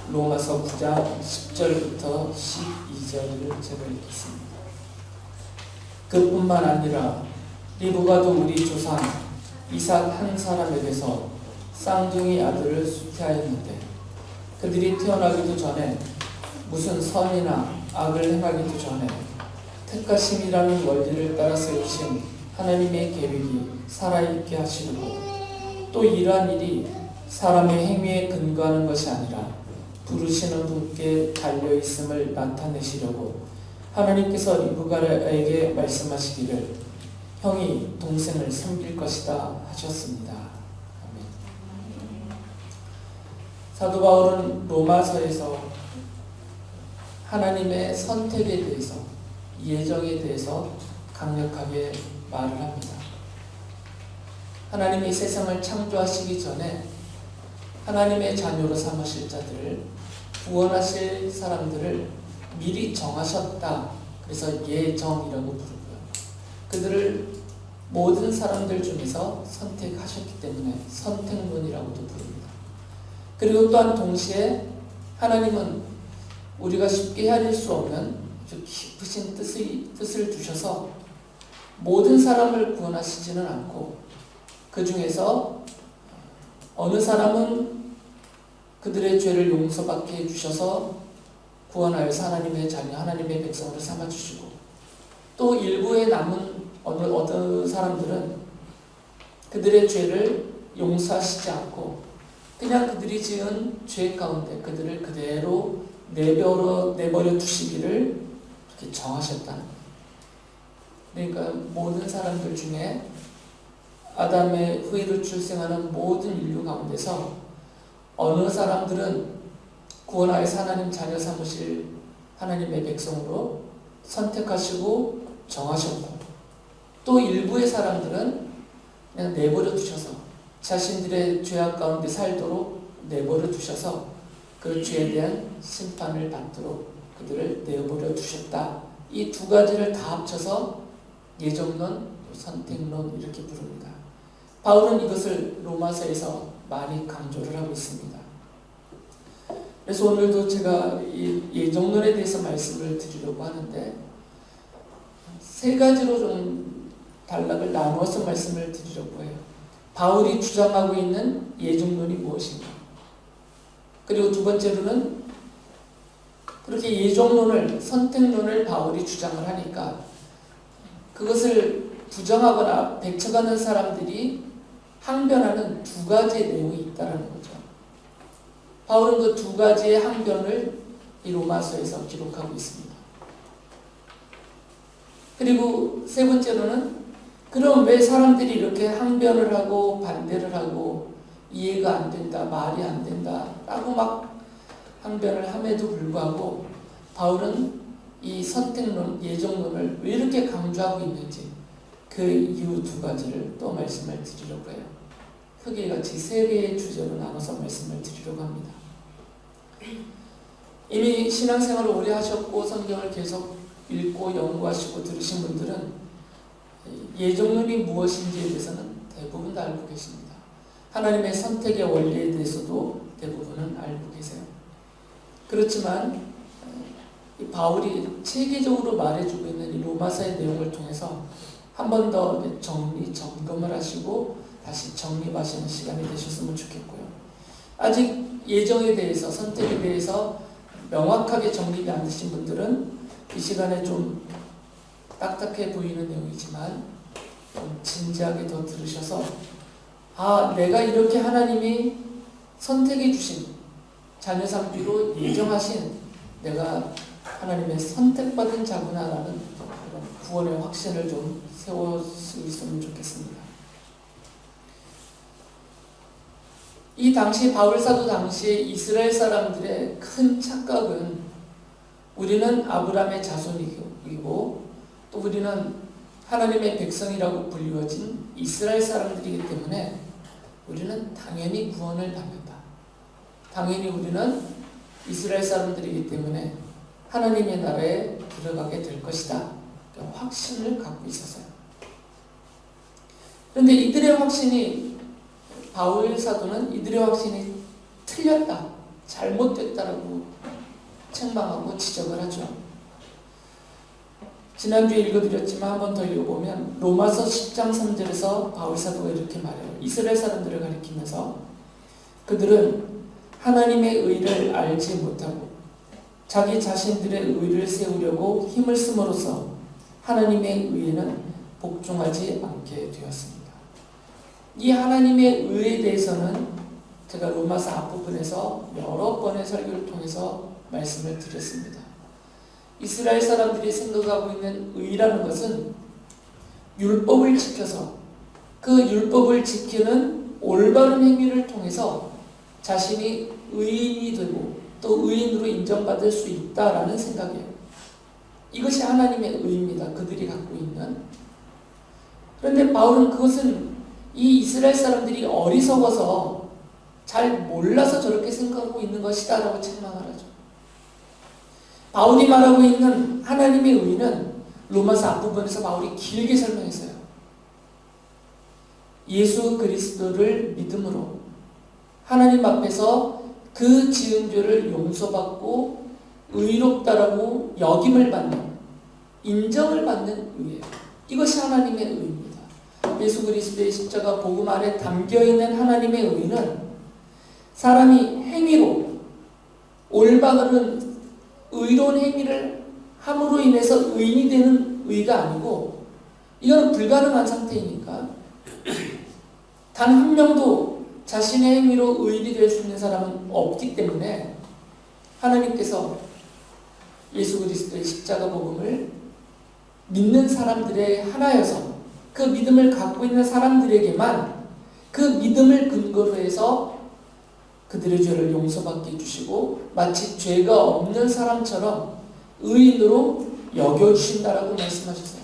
로마서 9장 10절부터 12절을 제가 읽겠습니다. 그뿐만 아니라 리브가도 우리 조상 이삭 한 사람에게서 쌍둥이 아들을 수태하였는데 그들이 태어나기도 전에 무슨 선이나 악을 행하기도 전에 택하심이라는 원리를 따라 세우신 하나님의 계획이 살아있게 하시고 또 이러한 일이 사람의 행위에 근거하는 것이 아니라 부르시는 분께 달려있음을 나타내시려고 하나님께서 리브가에게 말씀하시기를 형이 동생을 섬길 것이다 하셨습니다. 아멘. 사도 바울은 로마서에서 하나님의 선택에 대해서, 예정에 대해서 강력하게 말을 합니다. 하나님이 세상을 창조하시기 전에 하나님의 자녀로 삼으실 자들을, 구원하실 사람들을 미리 정하셨다. 그래서 예정이라고 부르고요. 그들을 모든 사람들 중에서 선택하셨기 때문에 선택론이라고도 부릅니다. 그리고 또한 동시에 하나님은 우리가 쉽게 헤아릴 수 없는 아주 깊으신 뜻을 두셔서 모든 사람을 구원하시지는 않고 그 중에서 어느 사람은 그들의 죄를 용서받게 해주셔서 구원하여서 하나님의 자녀, 하나님의 백성으로 삼아주시고 또 일부에 남은 어떤 사람들은 그들의 죄를 용서하시지 않고 그냥 그들이 지은 죄 가운데 그들을 그대로 내버려 두시기를 이렇게 정하셨다는 거예요. 그러니까 모든 사람들 중에 아담의 후예로 출생하는 모든 인류 가운데서 어느 사람들은 구원하여서 하나님 자녀 삼으실 하나님의 백성으로 선택하시고 정하셨고 또 일부의 사람들은 그냥 내버려 두셔서 자신들의 죄악 가운데 살도록 내버려 두셔서 그 죄에 대한 심판을 받도록 그들을 내버려 두셨다. 이 두 가지를 다 합쳐서 예정론, 선택론 이렇게 부릅니다. 바울은 이것을 로마서에서 많이 강조를 하고 있습니다. 그래서 오늘도 제가 이 예정론에 대해서 말씀을 드리려고 하는데 세 가지로 좀 단락을 나누어서 말씀을 드리려고 해요. 바울이 주장하고 있는 예정론이 무엇인가? 그리고 두 번째로는 그렇게 예정론을, 선택론을 바울이 주장을 하니까 그것을 부정하거나 배척하는 사람들이 항변하는 두 가지의 내용이 있다는 거죠. 바울은 그 두 가지의 항변을 이 로마서에서 기록하고 있습니다. 그리고 세 번째로는 그럼 왜 사람들이 이렇게 항변을 하고 반대를 하고 이해가 안 된다, 말이 안 된다 라고 막 항변을 함에도 불구하고 바울은 이 선택론, 예정론을 왜 이렇게 강조하고 있는지 그 이유 두 가지를 또 말씀을 드리려고 해요. 크게 같이 세 개의 주제로 나눠서 말씀을 드리려고 합니다. 이미 신앙생활을 오래 하셨고 성경을 계속 읽고 연구하시고 들으신 분들은 예정론이 무엇인지에 대해서는 대부분 다 알고 계십니다. 하나님의 선택의 원리에 대해서도 대부분은 알고 계세요. 그렇지만 이 바울이 체계적으로 말해주고 있는 이 로마서의 내용을 통해서 한 번 더 점검을 하시고 다시 정립하시는 시간이 되셨으면 좋겠고요. 아직 예정에 대해서, 선택에 대해서 명확하게 정립이 안 되신 분들은 이 시간에 좀 딱딱해 보이는 내용이지만 좀 진지하게 더 들으셔서 내가 이렇게 하나님이 선택해 주신 자녀 삼기로 예정하신 내가 하나님의 선택받은 자구나라는 그런 구원의 확신을 좀 세울 수 있으면 좋겠습니다. 이 당시 바울 사도 당시에 이스라엘 사람들의 큰 착각은 우리는 아브라함의 자손이고 또 우리는 하나님의 백성이라고 불리워진 이스라엘 사람들이기 때문에 우리는 당연히 구원을 받는다. 당연히 우리는 이스라엘 사람들이기 때문에 하나님의 나라에 들어가게 될 것이다. 확신을 갖고 있었어요. 그런데 이들의 확신이, 바울 사도는 이들의 확신이 틀렸다. 잘못됐다라고 책망하고 지적을 하죠. 지난주에 읽어드렸지만 한 번 더 읽어보면 로마서 10장 3절에서 바울 사도가 이렇게 말해요. 이스라엘 사람들을 가리키면서 그들은 하나님의 의를 알지 못하고 자기 자신들의 의를 세우려고 힘을 쓰므로써 하나님의 의에는 복종하지 않게 되었습니다. 이 하나님의 의에 대해서는 제가 로마서 앞부분에서 여러 번의 설교를 통해서 말씀을 드렸습니다. 이스라엘 사람들이 생각하고 있는 의라는 것은 율법을 지켜서 그 율법을 지키는 올바른 행위를 통해서 자신이 의인이 되고 또 의인으로 인정받을 수 있다라는 생각이에요. 이것이 하나님의 의입니다. 그들이 갖고 있는. 그런데 바울은 그것은 이 이스라엘 사람들이 어리석어서 잘 몰라서 저렇게 생각하고 있는 것이다 라고 책망을 하죠. 바울이 말하고 있는 하나님의 의는 로마서 앞부분에서 바울이 길게 설명했어요. 예수 그리스도를 믿음으로 하나님 앞에서 그 지은 죄를 용서받고 의롭다라고 여김을 받는, 인정을 받는 의예요. 이것이 하나님의 의입니다. 예수 그리스도의 십자가 복음 안에 담겨있는 하나님의 의는 사람이 행위로 올바른 의로운 행위를 함으로 인해서 의인이 되는 의가 아니고 이건 불가능한 상태이니까 단 한 명도 자신의 행위로 의인이 될 수 있는 사람은 없기 때문에 하나님께서 예수 그리스도의 십자가 복음을 믿는 사람들의 하나여서 그 믿음을 갖고 있는 사람들에게만 그 믿음을 근거로 해서 그들의 죄를 용서받게 해주시고 마치 죄가 없는 사람처럼 의인으로 여겨주신다라고 말씀하셨어요.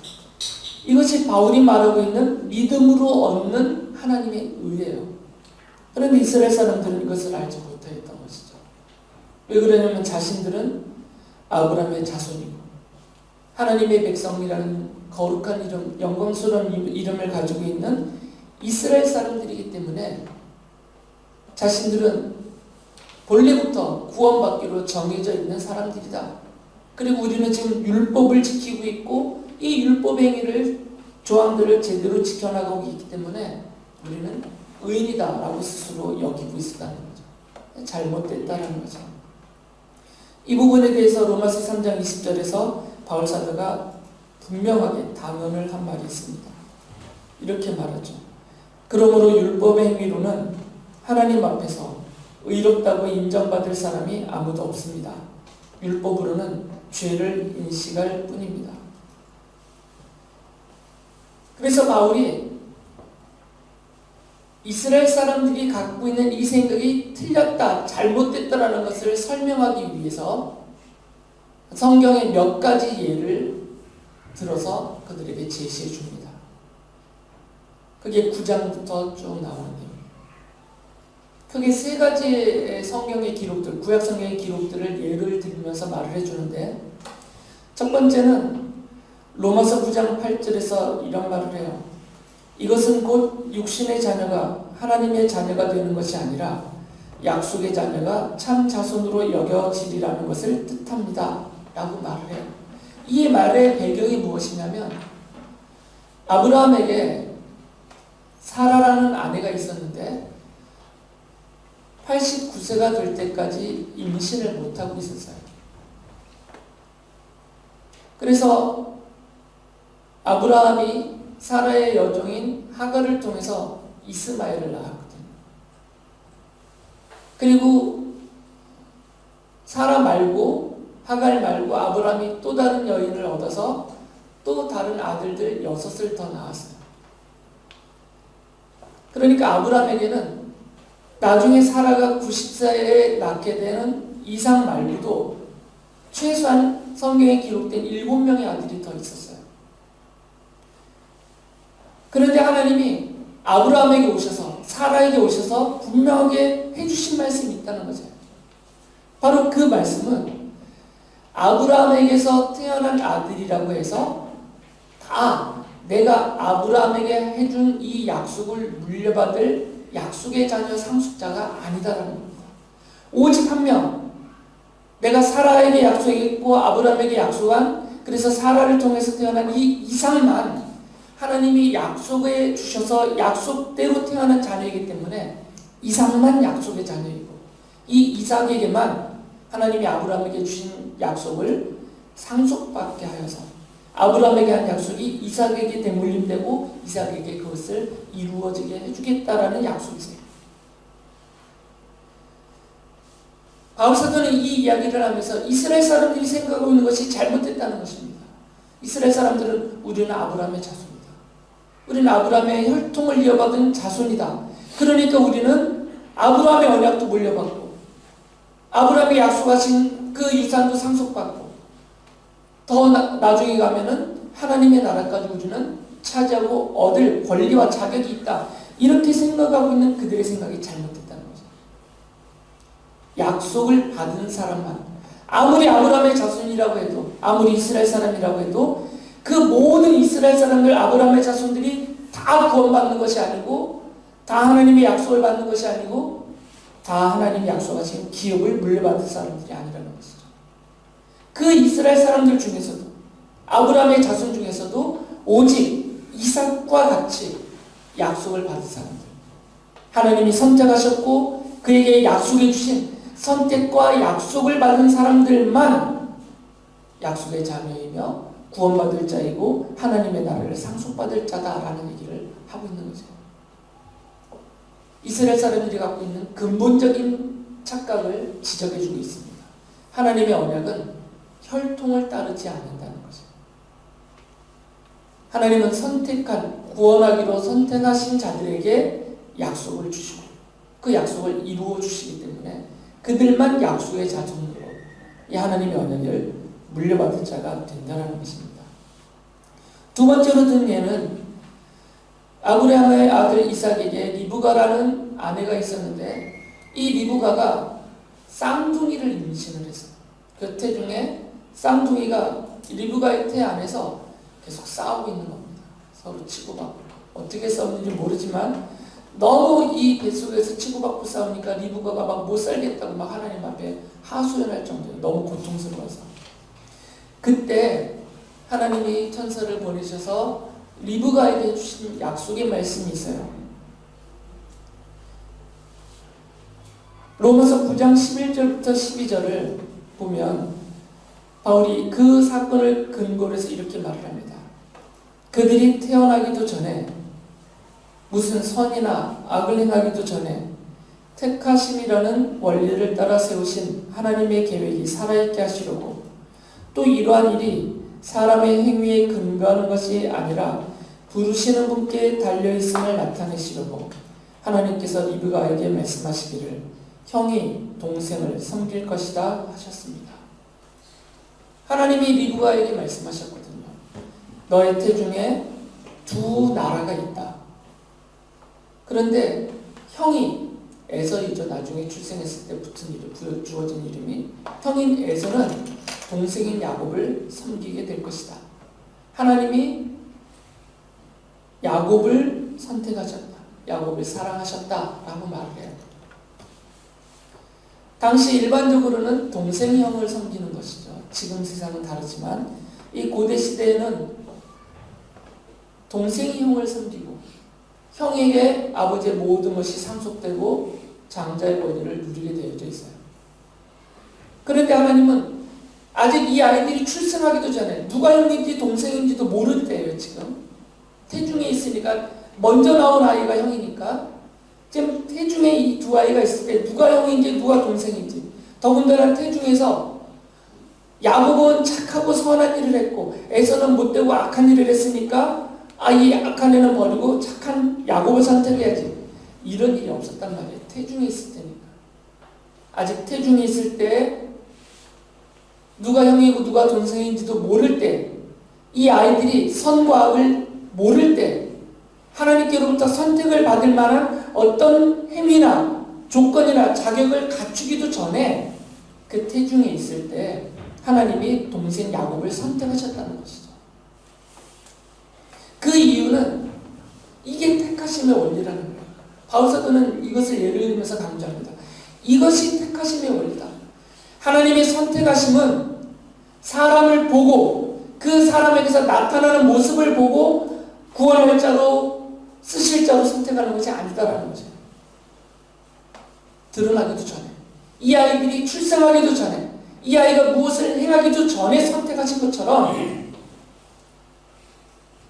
이것이 바울이 말하고 있는 믿음으로 얻는 하나님의 의예요. 그런데 이스라엘 사람들은 이것을 알지 못했던 것이죠. 왜 그러냐면 자신들은 아브라함의 자손이고 하나님의 백성이라는 거룩한 이름, 영광스러운 이름을 가지고 있는 이스라엘 사람들이기 때문에 자신들은 본래부터 구원받기로 정해져 있는 사람들이다. 그리고 우리는 지금 율법을 지키고 있고 이 율법 행위를 조항들을 제대로 지켜나가고 있기 때문에 우리는 의인이다라고 스스로 여기고 있었다는 거죠. 잘못됐다는 거죠. 이 부분에 대해서 로마서 3장 20절에서 바울 사도가 분명하게 단언을 한 말이 있습니다. 이렇게 말하죠. 그러므로 율법의 행위로는 하나님 앞에서 의롭다고 인정받을 사람이 아무도 없습니다. 율법으로는 죄를 인식할 뿐입니다. 그래서 바울이 이스라엘 사람들이 갖고 있는 이 생각이 틀렸다, 잘못됐다라는 것을 설명하기 위해서 성경의 몇 가지 예를 들어서 그들에게 제시해 줍니다. 그게 9장부터 쭉 나오는데요. 크게 세 가지의 성경의 기록들, 구약 성경의 기록들을 예를 들면서 말을 해주는데 첫 번째는 로마서 9장 8절에서 이런 말을 해요. 이것은 곧 육신의 자녀가 하나님의 자녀가 되는 것이 아니라 약속의 자녀가 참 자손으로 여겨지리라는 것을 뜻합니다. 라고 말을 해요. 이 말의 배경이 무엇이냐면 아브라함에게 사라라는 아내가 있었는데 89세가 될 때까지 임신을 못하고 있었어요. 그래서 아브라함이 사라의 여종인 하갈을 통해서 이스마엘을 낳았거든요. 그리고 사라 말고 하갈 말고 아브라함이 또 다른 여인을 얻어서 또 다른 아들들 6을 더 낳았어요. 그러니까 아브라함에게는 나중에 사라가 90세에 낳게 되는 이상 말고도 최소한 성경에 기록된 7명의 아들이 더 있었어요. 그런데 하나님이 아브라함에게 오셔서 사라에게 오셔서 분명하게 해주신 말씀이 있다는 거죠. 바로 그 말씀은 아브라함에게서 태어난 아들이라고 해서 다 내가 아브라함에게 해준 이 약속을 물려받을 약속의 자녀 상속자가 아니다라는 겁니다. 오직 한 명, 내가 사라에게 약속했고 아브라함에게 약속한, 그래서 사라를 통해서 태어난 이 이삭만 하나님이 약속해 주셔서 약속대로 태어난 자녀이기 때문에 이삭만 약속의 자녀이고, 이 이삭에게만 하나님이 아브라함에게 주신 약속을 상속받게 하여서 아브라함에게 한 약속이 이삭에게 대물림되고 이삭에게 그것을 이루어지게 해주겠다라는 약속이세요. 바울 사도는 이 이야기를 하면서 이스라엘 사람들이 생각하고 있는 것이 잘못됐다는 것입니다. 이스라엘 사람들은 우리는 아브라함의 자손이다. 우리는 아브라함의 혈통을 이어받은 자손이다. 그러니까 우리는 아브라함의 언약도 물려받고 아브라함이 약속하신 그 유산도 상속받고 더 나중에 가면은 하나님의 나라까지 우리는 차지하고 얻을 권리와 자격이 있다. 이렇게 생각하고 있는 그들의 생각이 잘못됐다는 거죠. 약속을 받은 사람만, 아무리 아브라함의 자손이라고 해도, 아무리 이스라엘 사람이라고 해도 그 모든 이스라엘 사람들, 아브라함의 자손들이 다 구원받는 것이 아니고, 다 하나님의 약속을 받는 것이 아니고, 다 하나님이 약속하신 기업을 물려받은 사람들이 아니라는 것이죠. 그 이스라엘 사람들 중에서도, 아브라함의 자손 중에서도 오직 이삭과 같이 약속을 받은 사람들, 하나님이 선택하셨고 그에게 약속해 주신 선택과 약속을 받은 사람들만 약속의 자녀이며 구원받을 자이고 하나님의 나라를 상속받을 자다라는 얘기를 하고 있는 거죠. 이스라엘 사람들이 갖고 있는 근본적인 착각을 지적해주고 있습니다. 하나님의 언약은 혈통을 따르지 않는다는 거죠. 하나님은 선택한, 구원하기로 선택하신 자들에게 약속을 주시고 그 약속을 이루어 주시기 때문에 그들만 약속의 자손으로 이 하나님의 언약을 물려받을 자가 된다는 것입니다. 두 번째로 든 예는 아브라함의 아들 이삭에게 리브가라는 아내가 있었는데 이 리브가가 쌍둥이를 임신을 했어요. 그 태중에 쌍둥이가 리브가의 태 안에서 계속 싸우고 있는 겁니다. 서로 치고받고. 어떻게 싸우는지 모르지만 너무 이 뱃속에서 치고받고 싸우니까 리브가가 막 못 살겠다고 막 하나님 앞에 하소연할 정도로 너무 고통스러워서, 그때 하나님이 천사를 보내셔서 리브가에게 주신 약속의 말씀이 있어요. 로마서 9장 11절부터 12절을 보면 바울이 그 사건을 근거로 해서 이렇게 말을 합니다. 그들이 태어나기도 전에, 무슨 선이나 악을 행하기도 전에 택하심이라는 원리를 따라 세우신 하나님의 계획이 살아있게 하시려고, 또 이러한 일이 사람의 행위에 근거하는 것이 아니라 부르시는 분께 달려있음을 나타내시려고 하나님께서 리브가에게 말씀하시기를 형이 동생을 섬길 것이다 하셨습니다. 하나님이 리브가에게 말씀하셨거든요. 너의 태중에 두 나라가 있다. 그런데 형이, 에서이죠. 나중에 출생했을 때 붙은 이름, 주어진 이름이, 형인 에서는 동생인 야곱을 섬기게 될 것이다. 하나님이 야곱을 선택하셨다. 야곱을 사랑하셨다라고 말을 해요. 당시 일반적으로는 동생 형을 섬기는 것이죠. 지금 세상은 다르지만 이 고대 시대에는 동생이 형을 섬기고 형에게 아버지의 모든 것이 상속되고 장자의 권위를 누리게 되어져 있어요. 그런데 하나님은 아직 이 아이들이 출생하기도 전에 누가 형인지 동생인지도 모를 때예요. 지금 태중에 있으니까, 먼저 나온 아이가 형이니까 지금 태중에 이 두 아이가 있을 때 누가 형인지 누가 동생인지, 더군다나 태중에서 야곱은 착하고 선한 일을 했고 에서는 못되고 악한 일을 했으니까 이 악한 애는 버리고 착한 야곱을 선택해야지, 이런 일이 없었단 말이에요. 태중에 있을 때니까. 아직 태중에 있을 때 누가 형이고 누가 동생인지도 모를 때, 이 아이들이 선과 악을 모를 때, 하나님께로부터 선택을 받을 만한 어떤 행위나 조건이나 자격을 갖추기도 전에 그 태중에 있을 때 하나님이 동생 야곱을 선택하셨다는 것이죠. 그 이유는 이게 택하심의 원리라는 거예요. 바울 사도는 이것을 예를 들면서 강조합니다. 이것이 택하심의 택하심의 원리다. 하나님의 선택하심은 사람을 보고 그 사람에게서 나타나는 모습을 보고 구원할 자로 쓰실 자로 선택하는 것이 아니다라는 거죠. 드러나기도 전에, 이 아이들이 출생하기도 전에, 이 아이가 무엇을 행하기도 전에 선택하신 것처럼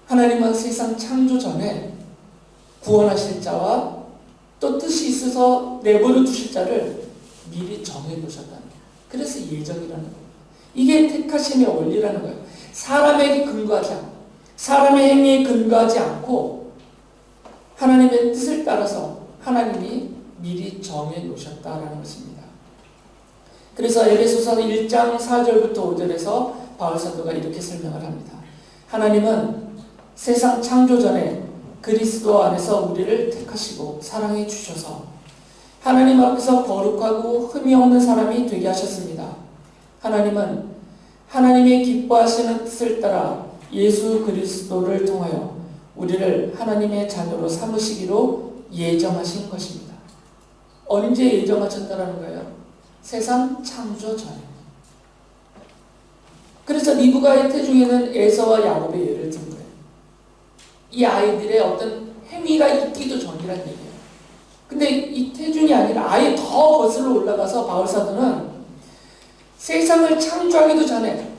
하나님은 세상 창조 전에 구원하실 자와 또 뜻이 있어서 내버려 두실 자를 미리 정해 놓으셨다는 거예요. 그래서 예정이라는 거예요. 이게 택하심의 원리라는 거예요. 사람에게 근거하지 않고, 사람의 행위에 근거하지 않고 하나님의 뜻을 따라서 하나님이 미리 정해 놓으셨다라는 것입니다. 그래서 에베소서 1장 4절부터 5절에서 바울 사도가 이렇게 설명을 합니다. 하나님은 세상 창조 전에 그리스도 안에서 우리를 택하시고 사랑해 주셔서 하나님 앞에서 거룩하고 흠이 없는 사람이 되게 하셨습니다. 하나님은 하나님의 기뻐하시는 뜻을 따라 예수 그리스도를 통하여 우리를 하나님의 자녀로 삼으시기로 예정하신 것입니다. 언제 예정하셨다라는 거예요? 세상 창조 전에. 그래서 리브가의 태중에는 에서와 야곱의 예를 든 거예요. 이 아이들의 어떤 행위가 있기도 전이란 얘기예요. 근데 이 태중이 아니라 아예 더 거슬러 올라가서 바울 사도는 세상을 창조하기도 전에,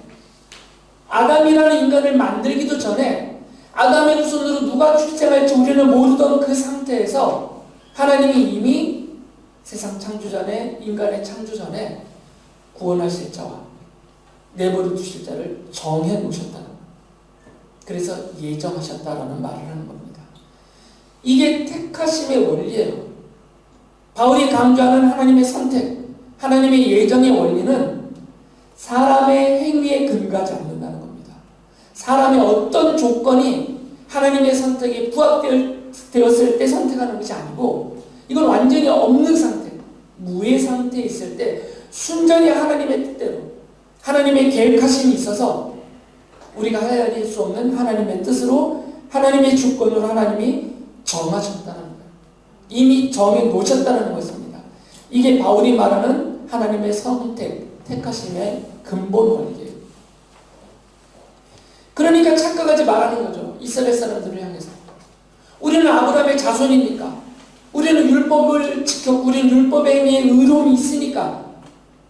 아담이라는 인간을 만들기도 전에 아담의 후손으로 누가 출생할지 우리는 모르던 그 상태에서 하나님이 이미 세상 창조 전에, 인간의 창조 전에 구원하실 자와 내버려 두실 자를 정해 놓으셨다는 거예요. 그래서 예정하셨다라는 말을 하는 겁니다. 이게 택하심의 원리예요. 바울이 강조하는 하나님의 선택, 하나님의 예정의 원리는 사람의 행위에 근거하지 않는다는 겁니다. 사람의 어떤 조건이 하나님의 선택에 부합되었을 때 선택하는 것이 아니고, 이건 완전히 없는 상태, 무의 상태에 있을 때 순전히 하나님의 뜻대로, 하나님의 계획하심이 있어서 우리가 헤아릴 수 없는 하나님의 뜻으로, 하나님의 주권으로 하나님이 정하셨다는 거예요. 이미 정해 놓으셨다는 것입니다. 이게 바울이 말하는 하나님의 선택, 택하심의 근본 원리예요. 그러니까 착각하지 말라는 거죠. 이스라엘 사람들을 향해서. 우리는 아브라함의 자손이니까, 우리는 율법을 지켰고, 우리는 율법의 행위에 의로움이 있으니까,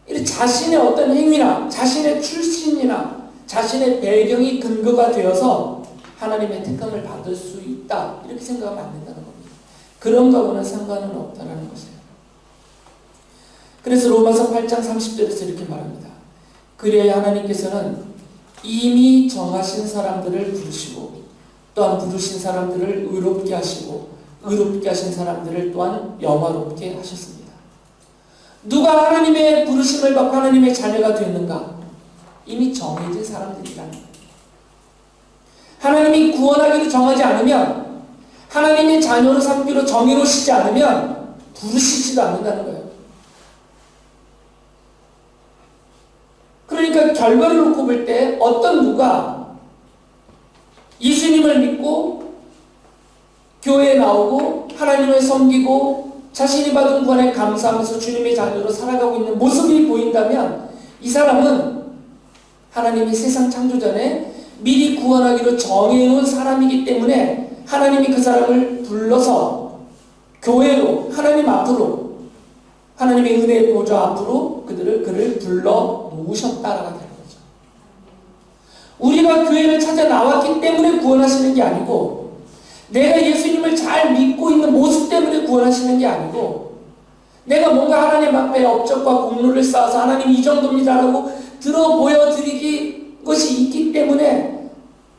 이렇게 자신의 어떤 행위나 자신의 출신이나 자신의 배경이 근거가 되어서 하나님의 택함을 받을 수 있다, 이렇게 생각하면 안 된다는 겁니다. 그런 거와는 상관은 없다는 것이에요. 그래서 로마서 8장 30절에서 이렇게 말합니다. 그래야 하나님께서는 이미 정하신 사람들을 부르시고 또한 부르신 사람들을 의롭게 하시고 의롭게 하신 사람들을 또한 영화롭게 하셨습니다. 누가 하나님의 부르심을 받고 하나님의 자녀가 됐는가? 이미 정해진 사람들이라는 거예요. 하나님이 구원하기로 정하지 않으면, 하나님의 자녀로 삼기로 정해놓으시지 않으면 부르시지도 않는다는 거예요. 그러니까 결과를 놓고 볼 때 어떤 누가 예수님을 믿고 교회에 나오고 하나님을 섬기고 자신이 받은 구원에 감사하면서 주님의 자녀로 살아가고 있는 모습이 보인다면 이 사람은 하나님이 세상 창조 전에 미리 구원하기로 정해놓은 사람이기 때문에 하나님이 그 사람을 불러서 교회로, 하나님 앞으로, 하나님의 은혜의 보좌 앞으로 그를 불러 놓으셨다라고 되는 거죠. 우리가 교회를 찾아 나왔기 때문에 구원하시는 게 아니고, 내가 예수님을 잘 믿고 있는 모습 때문에 구원하시는 게 아니고, 내가 뭔가 하나님 앞에 업적과 공로를 쌓아서 하나님 이 정도입니다라고 들어 보여드리기 것이 있기 때문에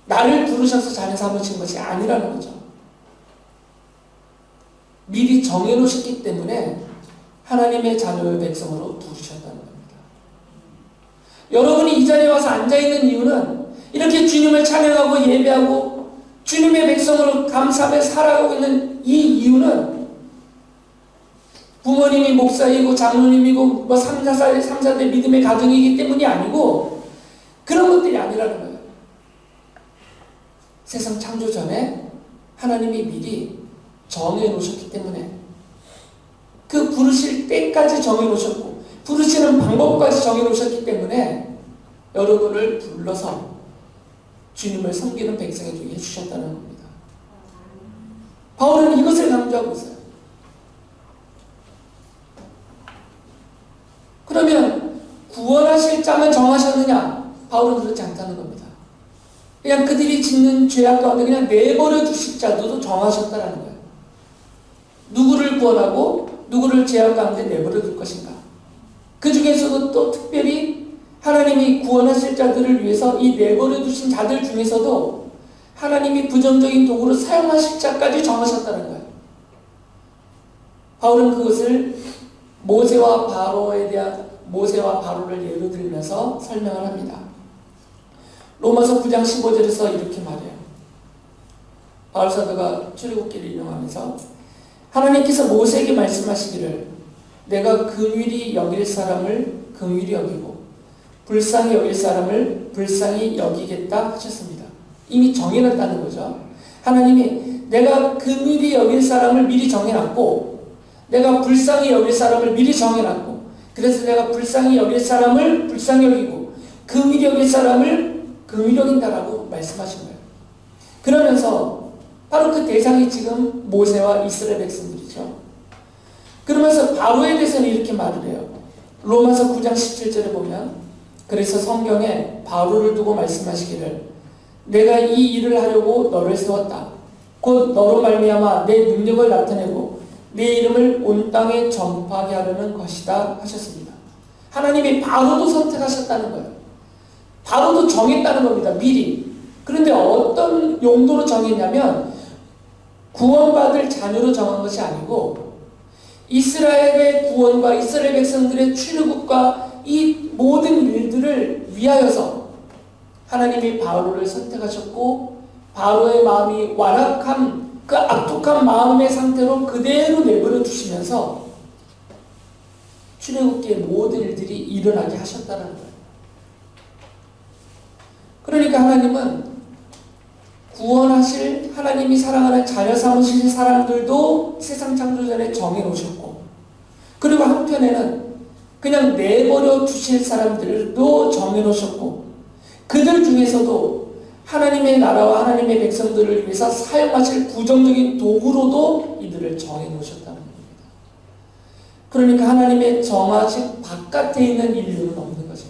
나를 부르셔서 자녀 삼으신 것이 아니라는 거죠. 미리 정해놓으셨기 때문에 하나님의 자녀의 백성으로 부르셨다는 겁니다. 여러분이 이 자리에 와서 앉아있는 이유는 이렇게 주님을 찬양하고 예배하고 주님의 백성으로 감사하며 살아가고 있는 이 이유는 부모님이 목사이고 장로님이고 뭐 3사대 믿음의 가정이기 때문이 아니고 그런 것들이 아니라는 거예요. 세상 창조 전에 하나님이 미리 정해 놓으셨기 때문에 그 부르실 때까지 정해 놓으셨고 부르시는 방법까지 정해놓으셨기 때문에 여러분을 불러서 주님을 섬기는 백성에게 해주셨다는 겁니다. 바울은 이것을 강조하고 있어요. 그러면 구원하실 자만 정하셨느냐? 바울은 그렇지 않다는 겁니다. 그냥 그들이 짓는 죄악 가운데 그냥 내버려 두실 자도 정하셨다는 거예요. 누구를 구원하고 누구를 죄악 가운데 내버려 둘 것인가? 그 중에서도 또 특별히 하나님이 구원하실 자들을 위해서 이 내버려 두신 자들 중에서도 하나님이 부정적인 도구로 사용하실 자까지 정하셨다는 거예요. 바울은 그것을 모세와 바로를 예로 들면서 설명을 합니다. 로마서 9장 15절에서 이렇게 말해요. 바울 사도가 출애굽기를 인용하면서 하나님께서 모세에게 말씀하시기를 내가 긍휼히 여길 사람을 긍휼히 여기고 불쌍히 여길 사람을 불쌍히 여기겠다 하셨습니다. 이미 정해놨다는 거죠. 하나님이 내가 긍휼히 여길 사람을 미리 정해놨고 내가 불쌍히 여길 사람을 미리 정해놨고 그래서 내가 불쌍히 여길 사람을 불쌍히 여기고 긍휼히 여길 사람을 긍휼히 여긴다라고 말씀하신 거예요. 그러면서 바로 그 대상이 지금 모세와 이스라엘 백성들이죠. 그러면서 바로에 대해서는 이렇게 말을 해요. 로마서 9장 17절에 보면 그래서 성경에 바로를 두고 말씀하시기를 내가 이 일을 하려고 너를 세웠다. 곧 너로 말미암아 내 능력을 나타내고 내 이름을 온 땅에 전파하게 하려는 것이다 하셨습니다. 하나님이 바로도 선택하셨다는 거예요. 바로도 정했다는 겁니다. 미리. 그런데 어떤 용도로 정했냐면 구원받을 자녀로 정한 것이 아니고 이스라엘의 구원과 이스라엘 백성들의 출애굽과 이 모든 일들을 위하여서 하나님이 바로를 선택하셨고 바로의 마음이 완악한 그 악독한 마음의 상태로 그대로 내버려 두시면서 출애굽기의 모든 일들이 일어나게 하셨다는 거예요. 그러니까 하나님은 구원하실 하나님이 사랑하는 자녀 삼으신 사람들도 세상 창조 전에 정해놓으셨고 그리고 한편에는 그냥 내버려 두실 사람들도 정해놓으셨고 그들 중에서도 하나님의 나라와 하나님의 백성들을 위해서 사용하실 부정적인 도구로도 이들을 정해놓으셨다는 겁니다. 그러니까 하나님의 정하신 바깥에 있는 인류는 없는 거죠.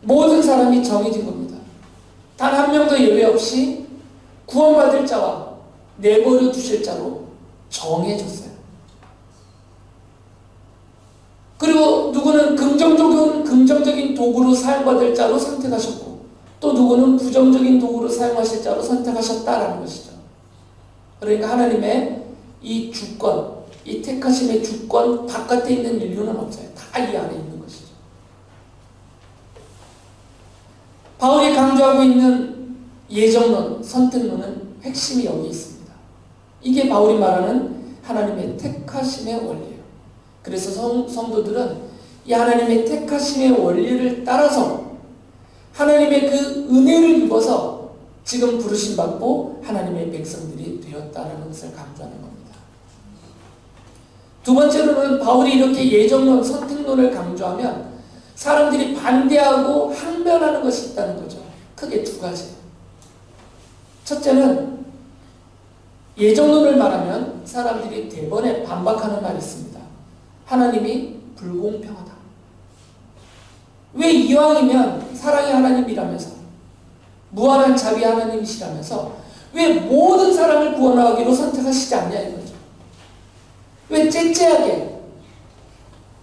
모든 사람이 정해진 겁니다. 단 한 명도 예외 없이 구원받을 자와 내버려 두실 자로 정해졌어요. 그리고 누구는 긍정적인 도구로 사용받을 자로 선택하셨고 또 누구는 부정적인 도구로 사용하실 자로 선택하셨다라는 것이죠. 그러니까 하나님의 이 주권, 이 택하심의 주권 바깥에 있는 인류는 없어요. 다 이 안에 있는 것이죠. 바울이 강조하고 있는 예정론, 선택론은 핵심이 여기 있습니다. 이게 바울이 말하는 하나님의 택하심의 원리예요. 그래서 성도들은 이 하나님의 택하심의 원리를 따라서 하나님의 그 은혜를 입어서 지금 부르심 받고 하나님의 백성들이 되었다는 것을 강조하는 겁니다. 두 번째로는 바울이 이렇게 예정론, 선택론을 강조하면 사람들이 반대하고 항변하는 것이 있다는 거죠. 크게 두 가지예요. 첫째는 예정론을 말하면 사람들이 대번에 반박하는 말이 있습니다. 하나님이 불공평하다. 왜 이왕이면 사랑의 하나님이라면서 무한한 자비 하나님이시라면서 왜 모든 사람을 구원하기로 선택하시지 않냐 이거죠. 왜 째째하게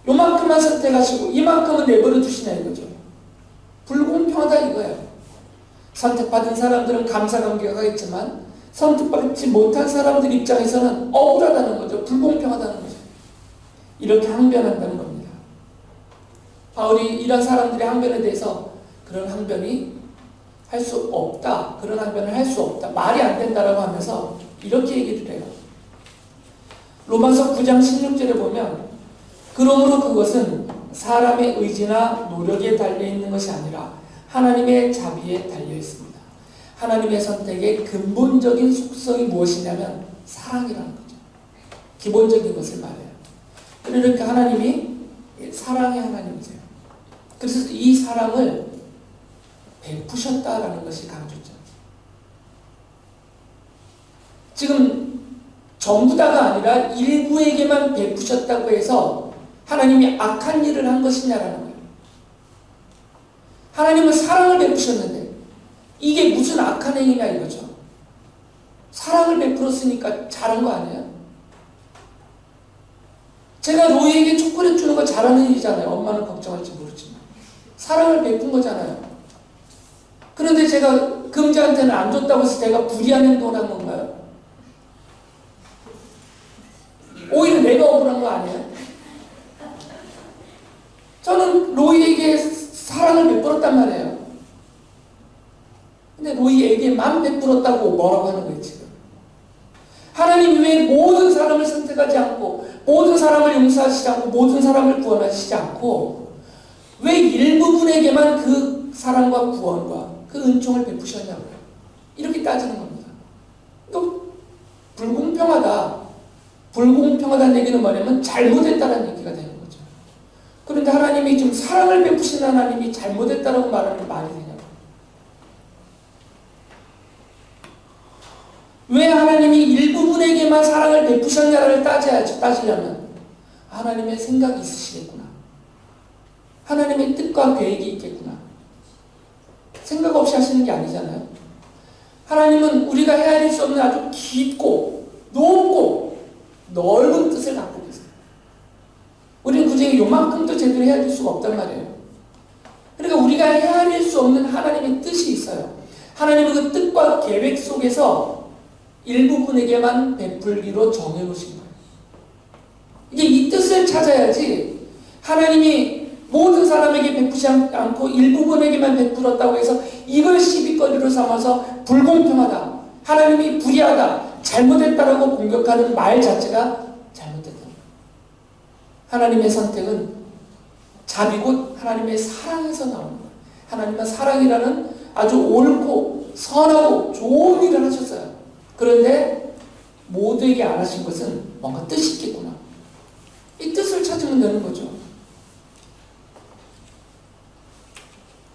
요만큼만 선택하시고 이만큼은 내버려 두시냐 이거죠. 불공평하다 이거예요. 선택받은 사람들은 감사감개가 있지만 선택받지 못한 사람들 입장에서는 억울하다는 거죠. 불공평하다는 거죠. 이렇게 항변한다는 겁니다. 바울이 이런 사람들의 항변에 대해서 그런 항변이 할 수 없다. 그런 항변을 할 수 없다. 말이 안 된다라고 하면서 이렇게 얘기를 해요. 로마서 9장 16절에 보면 그러므로 그것은 사람의 의지나 노력에 달려있는 것이 아니라 하나님의 자비에 달려있습니다. 하나님의 선택의 근본적인 속성이 무엇이냐면 사랑이라는 거죠. 기본적인 것을 말해요. 그러니까 하나님이 사랑의 하나님이세요. 그래서 이 사랑을 베푸셨다라는 것이 강조죠. 지금 전부 다가 아니라 일부에게만 베푸셨다고 해서 하나님이 악한 일을 한 것이냐라는 거예요. 하나님은 사랑을 베푸셨는데 이게 무슨 악한 행위냐 이거죠. 사랑을 베풀었으니까 잘한 거 아니에요? 제가 로이에게 초콜릿 주는 거 잘하는 일이잖아요. 엄마는 걱정할지 모르지만. 사랑을 베푼 거잖아요. 그런데 제가 금자한테는 안 줬다고 해서 제가 불의한 행동을 한 건가요? 오히려 내가 억울한 거 아니에요? 저는 로이에게 사랑을 베풀었단 말이에요. 근데 로이에게만 베풀었다고 뭐라고 하는 거예요, 지금? 하나님 왜 모든 사람을 선택하지 않고 모든 사람을 용서하시지 않고 모든 사람을 구원하시지 않고 왜 일부분에게만 그 사랑과 구원과 그 은총을 베푸셨냐고요. 이렇게 따지는 겁니다. 또 불공평하다. 불공평하다는 얘기는 뭐냐면 잘못했다는 얘기가 되는 거죠. 그런데 하나님이 지금 사랑을 베푸신 하나님이 잘못했다라고 말하는 게 말이 되냐고. 왜 하나님이 일부분에게만 사랑을 베푸셨냐를 따지려면 하나님의 생각이 있으시겠구나. 하나님의 뜻과 계획이 있겠구나. 생각 없이 하시는 게 아니잖아요. 하나님은 우리가 헤아릴 수 없는 아주 깊고 높고 넓은 뜻을 갖고 계세요. 우리는 그중에 요만큼도 제대로 헤아릴 수가 없단 말이에요. 그러니까 우리가 헤아릴 수 없는 하나님의 뜻이 있어요. 하나님은 그 뜻과 계획 속에서 일부분에게만 베풀기로 정해놓으신 거예요. 이게 이 뜻을 찾아야지 하나님이 모든 사람에게 베푸지 않고 일부분에게만 베풀었다고 해서 이걸 시비거리로 삼아서 불공평하다, 하나님이 불의하다, 잘못했다라고 공격하는 말 자체가 잘못됐다. 하나님의 선택은 자비 곧 하나님의 사랑에서 나오는 거예요. 하나님의 사랑이라는 아주 옳고 선하고 좋은 일을 하셨어요. 그런데 모두에게 안 하신 것은 뭔가 뜻이 있겠구나. 이 뜻을 찾으면 되는 거죠.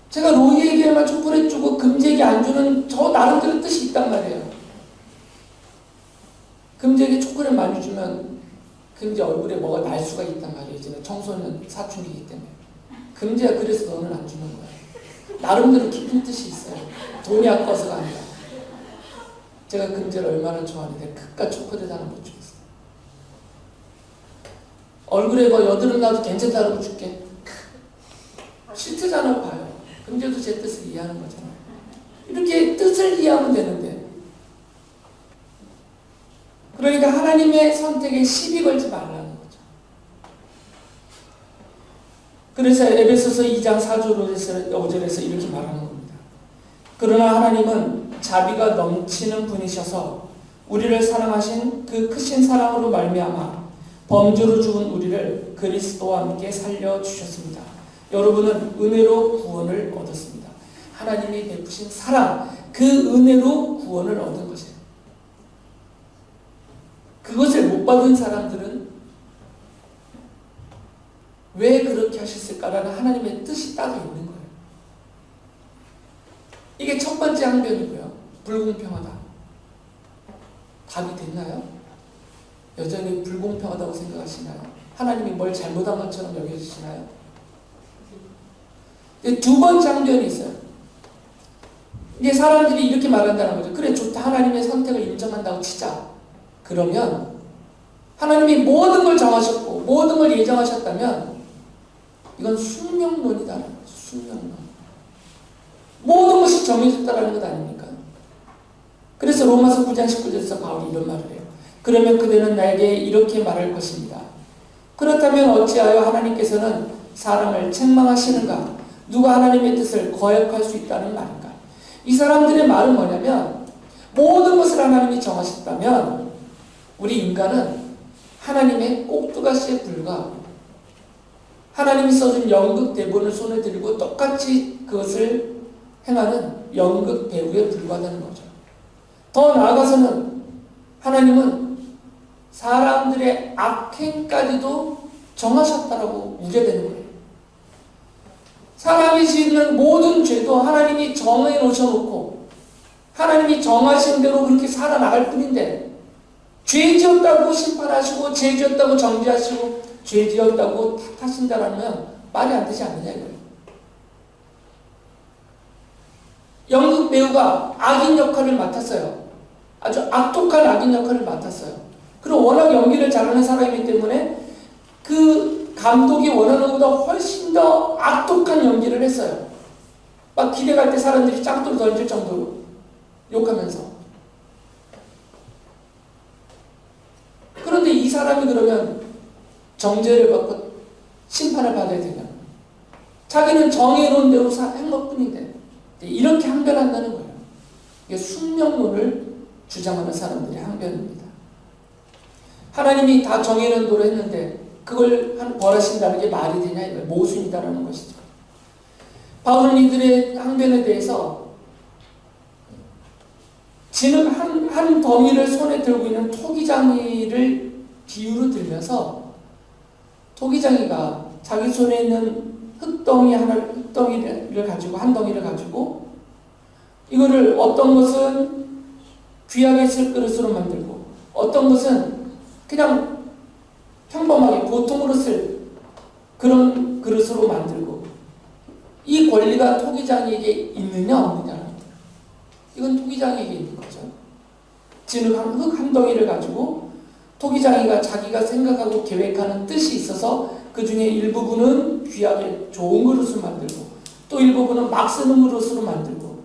제가 로이에게만 초콜릿 주고 금지에게 안 주는 저 나름대로 뜻이 있단 말이에요. 금지에게 초콜릿 많이 주면 금지 얼굴에 뭐가 날 수가 있단 말이에요. 제가 청소년 사춘기이기 때문에. 금지가 그래서 너는 안 주는 거예요. 나름대로 깊은 뜻이 있어요. 돈이 아까워서가 아니라. 제가 금지를 얼마나 좋아하는데 그깟 초콜릿 하나 못 주겠어요. 얼굴에 뭐 여드름 나도 괜찮다고 줄게. 싫다잖아 봐요. 금지도 제 뜻을 이해하는 거잖아요. 이렇게 뜻을 이해하면 되는데 그러니까 하나님의 선택에 시비 걸지 말라는 거죠. 그래서 에베소서 2장 4절 5절에서 이렇게 말하는 겁니다. 그러나 하나님은 자비가 넘치는 분이셔서 우리를 사랑하신 그 크신 사랑으로 말미암아 범죄로 죽은 우리를 그리스도와 함께 살려주셨습니다. 여러분은 은혜로 구원을 얻었습니다. 하나님이 베푸신 사랑, 그 은혜로 구원을 얻은 것이에요. 그것을 못 받은 사람들은 왜 그렇게 하셨을까라는 하나님의 뜻이 따로 있는 거예요. 이게 첫 번째 항변이고요. 불공평하다. 답이 됐나요? 여전히 불공평하다고 생각하시나요? 하나님이 뭘 잘못한 것처럼 여겨지시나요? 두 번째 항변이 있어요. 이게 사람들이 이렇게 말한다는 거죠. 그래 좋다. 하나님의 선택을 인정한다고 치자. 그러면 하나님이 모든 걸 정하셨고 모든 걸 예정하셨다면 이건 숙명론이다. 숙명론. 모든 것이 정해졌다는 것 아닙니까? 그래서 로마서 9장 19절에서 바울이 이런 말을 해요. 그러면 그대는 나에게 이렇게 말할 것입니다. 그렇다면 어찌하여 하나님께서는 사람을 책망하시는가? 누가 하나님의 뜻을 거역할 수 있다는 말인가? 이 사람들의 말은 뭐냐면 모든 것을 하나님이 정하셨다면 우리 인간은 하나님의 꼭두가시에 불과하고 하나님이 써준 연극 대본을 손에 들고 똑같이 그것을 행하는 연극 배우에 불과하다는 거죠. 더 나아가서는 하나님은 사람들의 악행까지도 정하셨다라고 우겨되는 거예요. 사람이 짓는 모든 죄도 하나님이 정해 놓으셔놓고 하나님이 정하신 대로 그렇게 살아나갈 뿐인데, 죄 지었다고 심판하시고 죄 지었다고 정죄하시고 죄 지었다고 탓하신다라면 말이 안 되지 않느냐 이거예요. 연극 배우가 악인 역할을 맡았어요. 아주 악독한 악인 역할을 맡았어요. 그리고 워낙 연기를 잘하는 사람이기 때문에 그 감독이 원하는 것보다 훨씬 더 악독한 연기를 했어요. 막 기대갈 때 사람들이 짱돌 던질 정도로 욕하면서. 그런데 이 사람이 그러면 정죄를 받고 심판을 받아야 되냐? 자기는 정의로운 대로 한 것뿐인데 이렇게 항변한다는 거예요. 이게 숙명론을 주장하는 사람들의 항변입니다. 하나님이 다 정의로운 대로 했는데 그걸 벌하신다는 게 말이 되냐? 이거 모순이다라는 것이죠. 바울은 이들의 항변에 대해서 지는 한 덩이를 손에 들고 있는 토기장이를 비유로 들면서 토기장이가 자기 손에 있는 흙덩이를 가지고 한 덩이를 가지고 이거를 어떤 것은 귀하게 쓸 그릇으로 만들고 어떤 것은 그냥 평범하게 보통으로 쓸 그런 그릇으로 만들고, 이 권리가 토기장이에게 있느냐 없느냐, 이건 토기장이에게 있는 거죠. 지는 흙 한 덩이를 가지고 토기장이가 자기가 생각하고 계획하는 뜻이 있어서 그 중에 일부분은 귀하게 좋은 그릇을 만들고 또 일부분은 막 쓰는 그릇으로 만들고,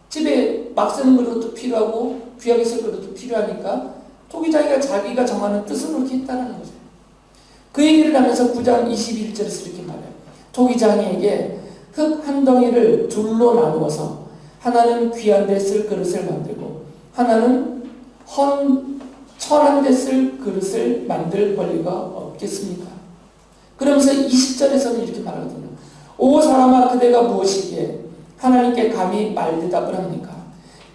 집에 막 쓰는 그릇도 필요하고 귀하게 쓸 그릇도 필요하니까 토기장이가 자기가 정하는 뜻을 그렇게 했다는 거죠. 그 얘기를 하면서 9장 21절에서 이렇게 말해요. 토기장이에게 흙 한 덩이를 둘로 나누어서 하나는 귀한 데 쓸 그릇을 만들고 하나는 천한 데 쓸 그릇을 만들 권리가 없겠습니까? 그러면서 20절에서는 이렇게 말하거든요. 오 사람아, 그대가 무엇이기에 하나님께 감히 말대답을 합니까?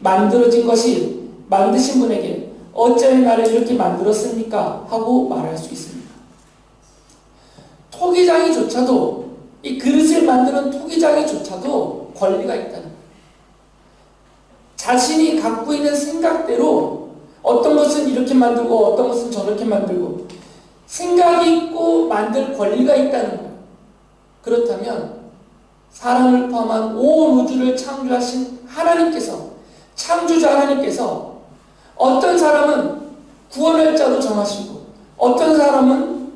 만들어진 것이 만드신 분에게 어찌하여 나를 이렇게 만들었습니까? 하고 말할 수 있습니다. 토기장이조차도, 이 그릇을 만드는 토기장이조차도 권리가 있다는 거예요. 자신이 갖고 있는 생각대로 어떤 것은 이렇게 만들고 어떤 것은 저렇게 만들고 생각이 있고 만들 권리가 있다는 거예요. 그렇다면 사람을 포함한 온 우주를 창조하신 하나님께서, 창조자 하나님께서 어떤 사람은 구원할 자로 정하시고 어떤 사람은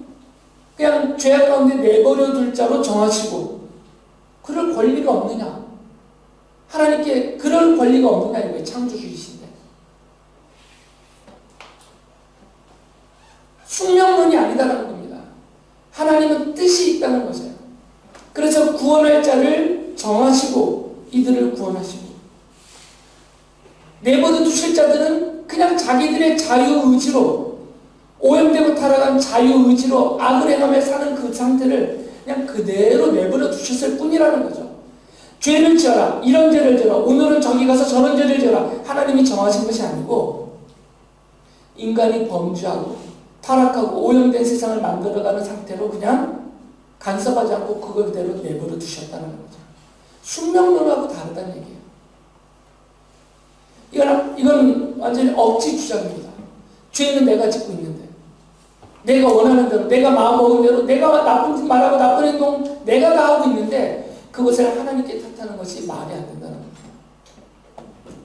그냥 죄악 가운데 내버려 둘 자로 정하시고, 그럴 권리가 없느냐? 하나님께 그럴 권리가 없느냐 이거예요. 창조주이신데. 숙명론이 아니다라는 겁니다. 하나님은 뜻이 있다는 것이에요. 그래서 구원할 자를 정하시고 이들을 구원하시고, 내버려 두실 자들은 그냥 자기들의 자유의지로, 오염되고 타락한 자유의지로 악을 행하며 사는 그 상태를 그냥 그대로 내버려 두셨을 뿐이라는 거죠. 죄를 지어라, 이런 죄를 지어라, 오늘은 저기 가서 저런 죄를 지어라, 하나님이 정하신 것이 아니고 인간이 범죄하고 타락하고 오염된 세상을 만들어가는 상태로 그냥 간섭하지 않고 그거대로 내버려 두셨다는 거죠. 숙명론하고 다르다는 얘기예요. 이건 완전히 억지 주장입니다. 죄는 내가 짓고 있는데, 내가 원하는 대로, 내가 마음먹은 대로, 내가 나쁜 짓 말하고 나쁜 행동 내가 다 하고 있는데 그것을 하나님께 탓하는 것이 말이 안 된다는 겁니다.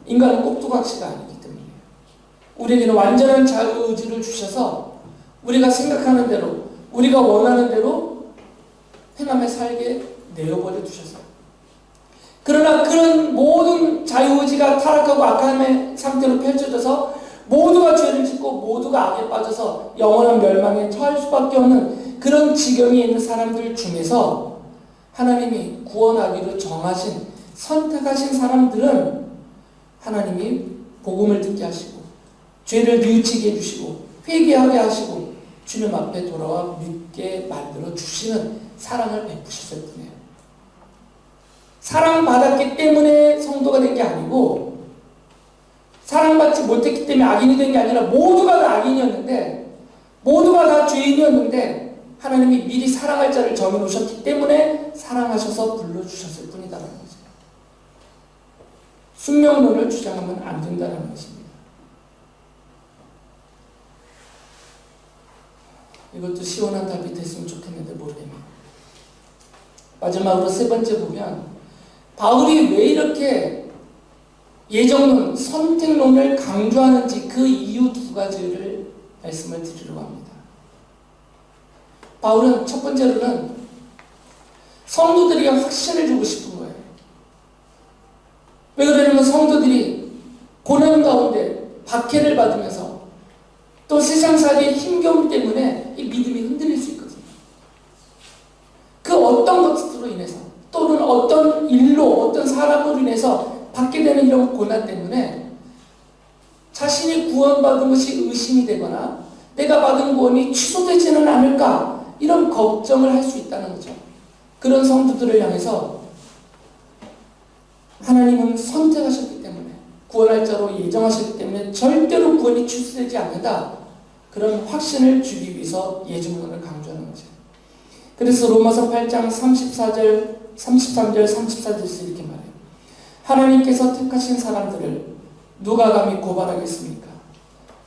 인간은 꼭두각시가 아니기 때문에 우리에게는 완전한 자유의지를 주셔서 우리가 생각하는 대로, 우리가 원하는 대로 행하며 살게 내어버려 두셨어요. 그러나 그런 모든 자유의지가 타락하고 악함의 상태로 펼쳐져서 모두가 죄를 짓고 모두가 악에 빠져서 영원한 멸망에 처할 수밖에 없는 그런 지경에 있는 사람들 중에서 하나님이 구원하기로 정하신, 선택하신 사람들은 하나님이 복음을 듣게 하시고 죄를 뉘우치게 해주시고 회개하게 하시고 주님 앞에 돌아와 믿게 만들어 주시는 사랑을 베푸셨을 뿐이에요. 사랑받았기 때문에 성도가 된 게 아니고, 사랑받지 못했기 때문에 악인이 된 게 아니라 모두가 다 악인이었는데, 모두가 다 죄인이었는데 하나님이 미리 사랑할 자를 정해놓으셨기 때문에 사랑하셔서 불러주셨을 뿐이다라는 거죠. 숙명론을 주장하면 안 된다는 것입니다. 이것도 시원한 답이 됐으면 좋겠는데 모르겠네요. 마지막으로 세 번째 보면 바울이 왜 이렇게 예정론, 선택론을 강조하는지 그 이유 두 가지를 말씀을 드리려고 합니다. 바울은 첫 번째로는 성도들에게 확신을 주고 싶은 거예요. 왜 그러냐면 성도들이 고난 가운데 박해를 받으면서 또 세상살이의 힘겨움 때문에 이 믿음이 흔들릴 수 있거든요. 그 어떤 것으로 인해서 또는 어떤 일로 어떤 사람으로 인해서 받게 되는 이런 고난 때문에 자신이 구원받은 것이 의심이 되거나 내가 받은 구원이 취소되지는 않을까 이런 걱정을 할 수 있다는 거죠. 그런 성도들을 향해서 하나님은 선택하셨기 때문에 구원할 자로 예정하셨기 때문에 절대로 구원이 취소되지 않는다. 그런 확신을 주기 위해서 예정론을 강조하는 거죠. 그래서 로마서 8장 34절, 33절, 34절에서 이렇게 말해요. 하나님께서 택하신 사람들을 누가 감히 고발하겠습니까?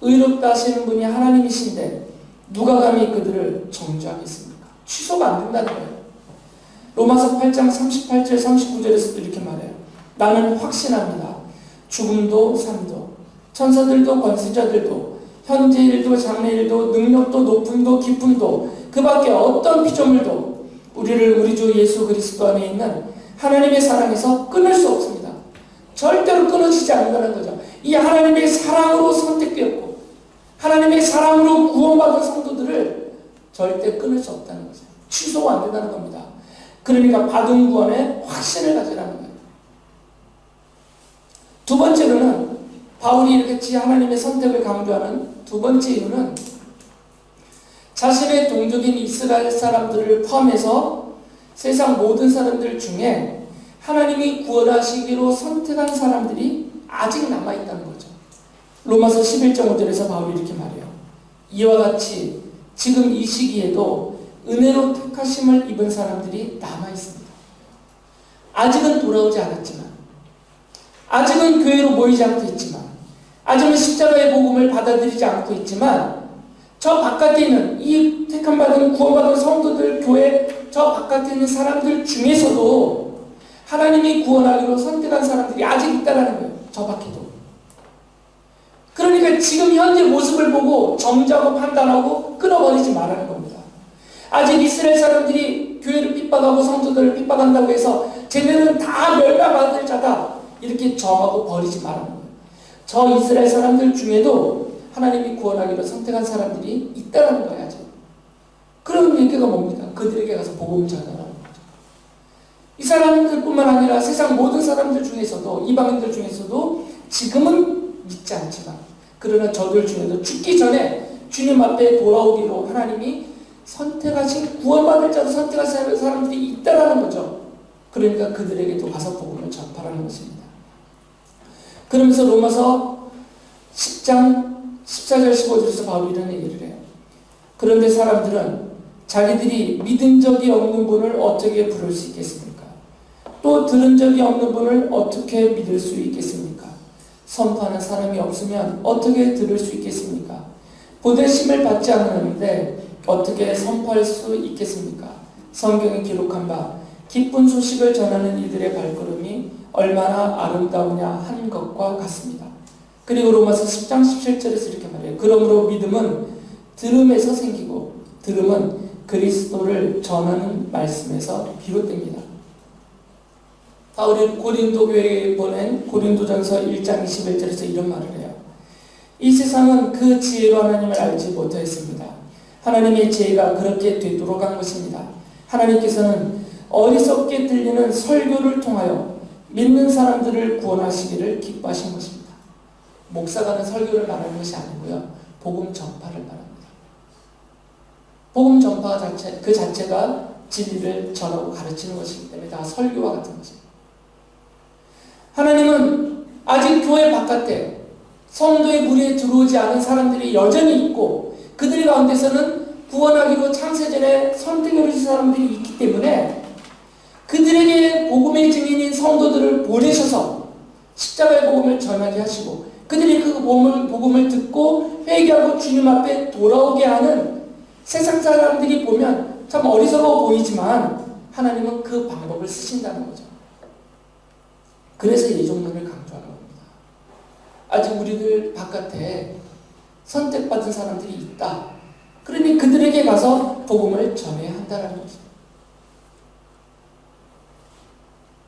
의롭다 하시는 분이 하나님이신데 누가 감히 그들을 정죄하겠습니까? 취소가 안 된다는 거예요. 로마서 8장 38절, 39절에서도 이렇게 말해요. 나는 확신합니다. 죽음도 삶도 천사들도 권세자들도 현재 일도 장래 일도 능력도 높음도 기쁨도 그 밖에 어떤 피조물도 우리를 우리 주 예수 그리스도 안에 있는 하나님의 사랑에서 끊을 수 없습니다. 절대로 끊어지지 않는다는 거죠. 이 하나님의 사랑으로 선택되었고 하나님의 사랑으로 구원받은 성도들을 절대 끊을 수 없다는 거죠. 취소가 안 된다는 겁니다. 그러니까 받은 구원에 확신을 가지라는 거예요. 두 번째로는 바울이 이렇게 하나님의 선택을 강조하는 두 번째 이유는 자신의 동족인 이스라엘 사람들을 포함해서 세상 모든 사람들 중에 하나님이 구원하시기로 선택한 사람들이 아직 남아있다는 거죠. 로마서 11장 5절에서 바울이 이렇게 말해요. 이와 같이 지금 이 시기에도 은혜로 택하심을 입은 사람들이 남아있습니다. 아직은 돌아오지 않았지만 아직은 교회로 모이지 않고 있지만 아직은 십자가의 복음을 받아들이지 않고 있지만 저 바깥에 있는 이 택함받은 구원받은 성도들 교회 저 바깥에 있는 사람들 중에서도 하나님이 구원하기로 선택한 사람들이 아직 있다는 거예요. 저 밖에도. 그러니까 지금 현재 모습을 보고 정죄하고 판단하고 끊어버리지 말라는 겁니다. 아직 이스라엘 사람들이 교회를 핍박하고 성도들을 핍박한다고 해서 쟤네는 다 멸망받을 자다 이렇게 정하고 버리지 말라는 거예요. 저 이스라엘 사람들 중에도 하나님이 구원하기로 선택한 사람들이 있다는 거예요. 아직. 그럼 얘기가 뭡니까? 그들에게 가서 복음을 전하라는 거죠. 이 사람들뿐만 아니라 세상 모든 사람들 중에서도 이방인들 중에서도 지금은 믿지 않지만 그러나 저들 중에도 죽기 전에 주님 앞에 돌아오기로 하나님이 선택하신 구원받을 자로 선택하신 사람들이 있다라는 거죠. 그러니까 그들에게도 가서 복음을 전파라는 것입니다. 그러면서 로마서 10장 14절 15절에서 바울이 이런 얘기를 해요. 그런데 사람들은 자기들이 믿은 적이 없는 분을 어떻게 부를 수 있겠습니까? 또 들은 적이 없는 분을 어떻게 믿을 수 있겠습니까? 선포하는 사람이 없으면 어떻게 들을 수 있겠습니까? 보내심을 받지 않았는데 어떻게 선포할 수 있겠습니까? 성경에 기록한 바 기쁜 소식을 전하는 이들의 발걸음이 얼마나 아름다우냐 한 것과 같습니다. 그리고 로마서 10장 17절에서 이렇게 말해요. 그러므로 믿음은 들음에서 생기고 들음은 그리스도를 전하는 말씀에서 비롯됩니다. 바울이 고린도 교회에 보낸 고린도전서 1장 21절에서 이런 말을 해요. 이 세상은 그 지혜로 하나님을 알지 못하였습니다. 하나님의 지혜가 그렇게 되도록 한 것입니다. 하나님께서는 어리석게 들리는 설교를 통하여 믿는 사람들을 구원하시기를 기뻐하신 것입니다. 목사가 하는 설교를 말하는 것이 아니고요. 복음 전파를 말합니다. 복음 전파 그 자체가 진리를 전하고 가르치는 것이기 때문에 다 설교와 같은 것입니다. 하나님은 아직 교회 바깥에 성도의 무리에 들어오지 않은 사람들이 여전히 있고 그들 가운데서는 구원하기로 창세전에 선택을 하신 사람들이 있기 때문에 그들에게 복음의 증인인 성도들을 보내셔서 십자가의 복음을 전하게 하시고 그들이 그 복음을 듣고 회개하고 주님 앞에 돌아오게 하는 세상 사람들이 보면 참 어리석어 보이지만 하나님은 그 방법을 쓰신다는 거죠. 그래서 예정론을 강조하는 겁니다. 아직 우리들 바깥에 선택받은 사람들이 있다. 그러니 그들에게 가서 복음을 전해야 한다는 거죠.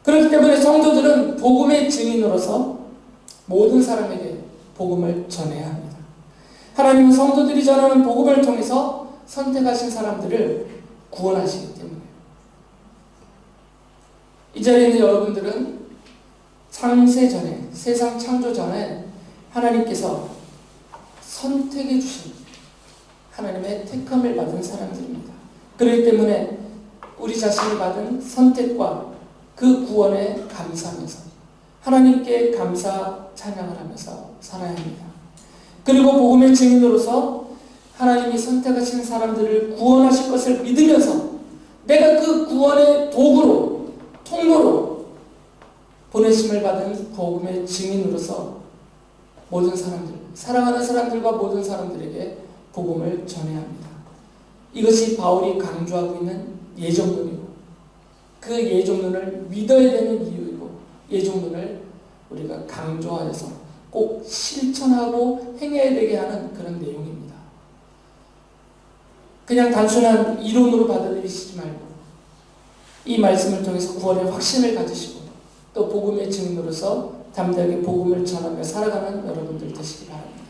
그렇기 때문에 성도들은 복음의 증인으로서 모든 사람에게 복음을 전해야 합니다. 하나님은 성도들이 전하는 복음을 통해서 선택하신 사람들을 구원하시기 때문에 이 자리에 있는 여러분들은 창세 전에, 세상 창조 전에 하나님께서 선택해 주신 하나님의 택함을 받은 사람들입니다. 그렇기 때문에 우리 자신이 받은 선택과 그 구원에 감사하면서 하나님께 감사 찬양을 하면서 살아야 합니다. 그리고 복음의 증인으로서 하나님이 선택하신 사람들을 구원하실 것을 믿으면서 내가 그 구원의 도구로, 통로로 보내심을 받은 복음의 증인으로서 모든 사람들, 사랑하는 사람들과 모든 사람들에게 복음을 전해야 합니다. 이것이 바울이 강조하고 있는 예정론이고 그 예정론을 믿어야 되는 이유이고 예정론을 우리가 강조하여서 꼭 실천하고 행해야 되게 하는 그런 내용입니다. 그냥 단순한 이론으로 받아들이시지 말고 이 말씀을 통해서 구원의 확신을 가지시고 또 복음의 증인으로서 담대하게 복음을 전하며 살아가는 여러분들 되시기 바랍니다.